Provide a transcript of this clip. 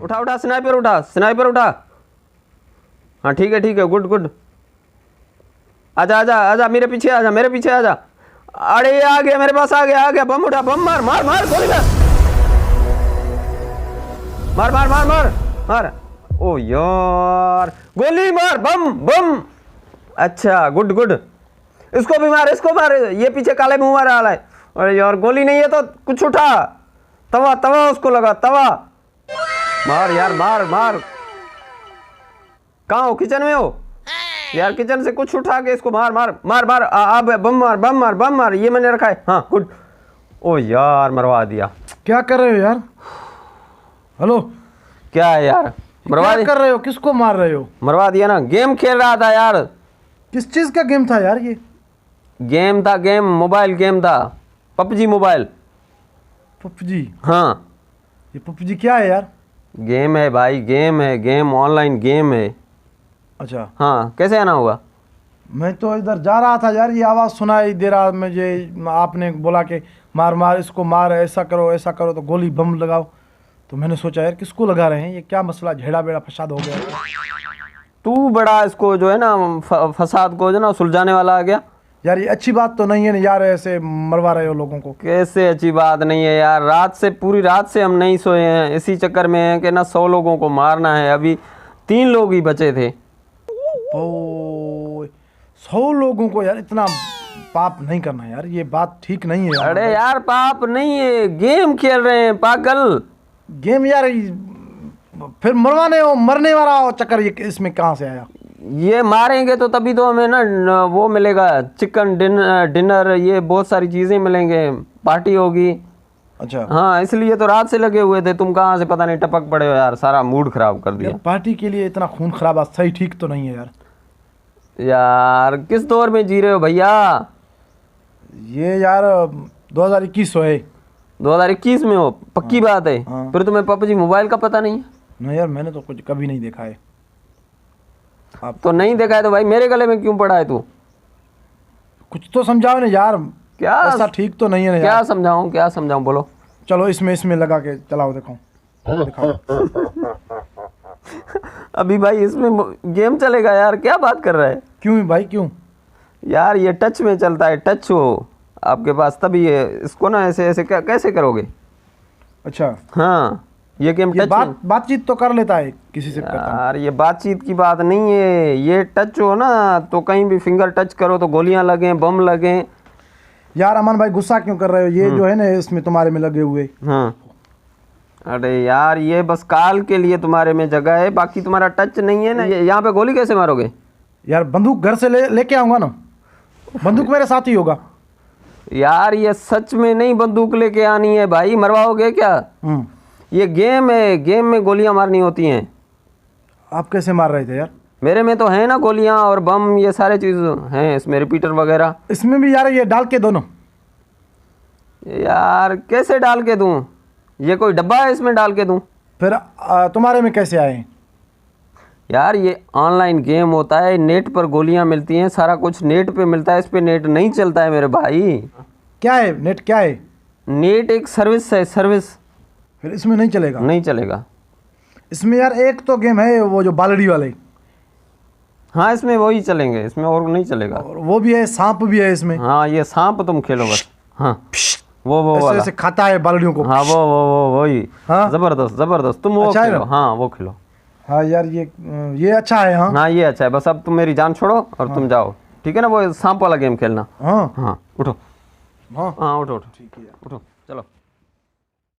उठा उठा, स्नाइपर उठा, स्नाइपर उठा। हाँ ठीक है, गुड गुड। आजा आजा आजा, मेरे पीछे आजा, मेरे पीछे आजा। अरे ये आ गया, मेरे पास आ गया। बम उठा, बम मार मार मार, गोली मार मार मार मार मार। ओ यार, गोली मार, बम बम। अच्छा गुड गुड, इसको भी मार, इसको मार। ये पीछे काले मुंह मार रहा है। अरे यार गोली नहीं है तो कुछ उठा, तवा तवा उसको लगा, तवा मार यार, मार मार। कहाँ हो? किचन में हो यार? किचन से कुछ उठा के इसको मार मार मार मार। बम मार, बम मार, बम मार। ये मैंने रखा है। हाँ गुड। ओ यार मरवा दिया। क्या कर रहे हो यार? हेलो, क्या है यार? मरवा क्या कर रहे हो? किसको मार रहे हो? मरवा दिया ना। गेम खेल रहा था यार। किस चीज का गेम था यार? ये गेम था, गेम, मोबाइल गेम था, पबजी मोबाइल। पबजी? हाँ, ये पबजी क्या है यार? गेम है भाई, गेम है, गेम ऑनलाइन गेम है। अच्छा, हाँ, कैसे आना होगा? मैं तो इधर जा रहा था यार, ये आवाज़ सुनाई दे रहा मुझे। आपने बोला कि मार मार, इसको मार, ऐसा करो तो गोली बम लगाओ। तो मैंने सोचा यार किसको लगा रहे हैं, ये क्या मसला, झेड़ा बेड़ा फसाद हो गया। तू बड़ा इसको जो है ना फसाद को जो ना सुलझाने वाला आ गया यार। ये अच्छी बात तो नहीं है ना यार, ऐसे मरवा रहे हो लोगों को। कैसे अच्छी बात नहीं है यार? पूरी रात से हम नहीं सोए हैं, इसी चक्कर में है कि ना 100 लोगों को मारना है। अभी 3 लोग ही बचे थे। ओ, 100 लोगों को यार, इतना पाप नहीं करना यार, ये बात ठीक नहीं है यार। अरे यार पाप नहीं है, गेम खेल रहे हैं पागल। गेम यार, फिर मरवाने हो, मरने वाला चक्कर ये इसमें कहाँ से आया? ये मारेंगे तो तभी तो हमें ना वो मिलेगा, चिकन डिनर, ये बहुत सारी चीजें मिलेंगे, पार्टी होगी। अच्छा हाँ, इसलिए तो रात से लगे हुए थे। तुम कहाँ से पता नहीं टपक पड़े हो यार, सारा मूड खराब कर दिया। पार्टी के लिए इतना खून खराबा सही ठीक तो नहीं है यार। यार किस दौर में जी रहे हो भैया? ये यार 2021 है। 2021 में हो? पक्की बात है? हाँ। फिर तुम्हें पबजी मोबाइल का पता नहीं है? नहीं यार, मैंने तो कुछ कभी नहीं देखा है। आप तो नहीं देखा है तो भाई मेरे गले में क्यों पड़ा है तू? कुछ तो समझाओ ना यार, क्या ऐसा ठीक तो नहीं है ना क्या यार। क्या समझाऊं बोलो? चलो इसमें लगा के चलाओ, दिखाओ। अभी भाई इसमें गेम चलेगा यार? क्या बात कर रहा है? क्यों भाई, क्यों? यार ये टच में चलता है, टच हो आपके पास तभी ये इसको ना ऐसे ऐसे कैसे करोगे? अच्छा, हाँ, ये गेम ये टच बातचीत तो कर लेता है किसी से करता हूं। यार ये बातचीत की बात नहीं है, ये टच हो ना तो कहीं भी फिंगर टच करो तो गोलियां लगें, बम लगें। यार अमन भाई गुस्सा क्यों कर रहे हो? ये जो है ना इसमें तुम्हारे में लगे हुए। हाँ, अरे यार ये बस काल के लिए तुम्हारे में जगह है, बाकी तुम्हारा टच नहीं है ना। यहाँ पे गोली कैसे मारोगे? यार बंदूक घर से लेके आऊंगा ना, बंदूक मेरे साथ ही होगा। यार ये सच में नहीं बंदूक लेके आनी है भाई, मरवाओगे क्या? ये गेम है, गेम में गोलियां मारनी होती हैं। आप कैसे मार रहे थे यार? मेरे में तो है ना गोलियां और बम, ये सारे चीज़ हैं इसमें, रिपीटर वगैरह। इसमें भी यार ये डाल के दो ना। यार कैसे डाल के दूं? ये कोई डब्बा है इसमें डाल के दूं? फिर तुम्हारे में कैसे आए? यार ये ऑनलाइन गेम होता है, नेट पर गोलियां मिलती हैं, सारा कुछ नेट पे मिलता है, इस पे नेट नहीं चलता है मेरे भाई। क्या है नेट? क्या है नेट? एक सर्विस है, सर्विस। फिर इसमें नहीं चलेगा? नहीं चलेगा इसमें यार एक तो गेम है वो जो बालड़ी वाले। हाँ, इसमें वही चलेंगे, इसमें और नहीं चलेगा। और वो भी है, सांप भी है इसमें। हाँ, ये सांप तुम खेलो बस। हाँ, वो वाला ऐसे खाता है बालड़ियों को। हाँ, वो वही। हाँ? जबरदस्त तुम वो अच्छा है खेलो। ना? हाँ वो खेलो। हाँ यार ये अच्छा है। हाँ हाँ ये अच्छा है, बस अब तुम मेरी जान छोड़ो और तुम जाओ, ठीक है ना? वो सांप वाला गेम खेलना। हाँ हाँ उठो। हाँ हाँ उठो ठीक है यार। उठो, चलो।